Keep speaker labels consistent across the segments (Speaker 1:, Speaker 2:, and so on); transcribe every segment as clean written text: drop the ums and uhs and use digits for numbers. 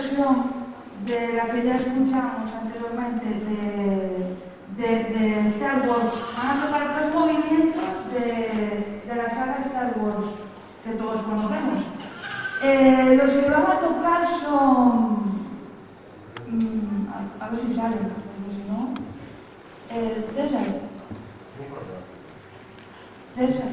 Speaker 1: versión de la que ya escuchamos anteriormente de Star Wars. Van a tocar dos movimientos de la saga Star Wars que todos conocemos. Los que van a tocar son... a ver si salen, porque si no... César. César.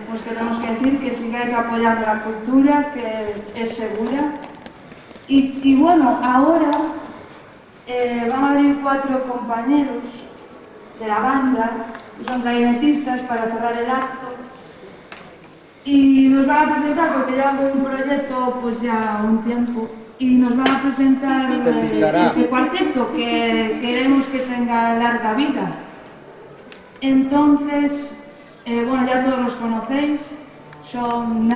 Speaker 1: Pues queremos que decir que sigáis apoyando la cultura, que es segura. Y bueno, ahora van a venir 4 compañeros de la banda, que son clarinetistas, para cerrar el acto. Y nos van a presentar, porque llevamos un proyecto pues ya un tiempo, y nos van a presentar este cuarteto que queremos que tenga larga vida. Entonces, bueno, ya todos los conocéis, son...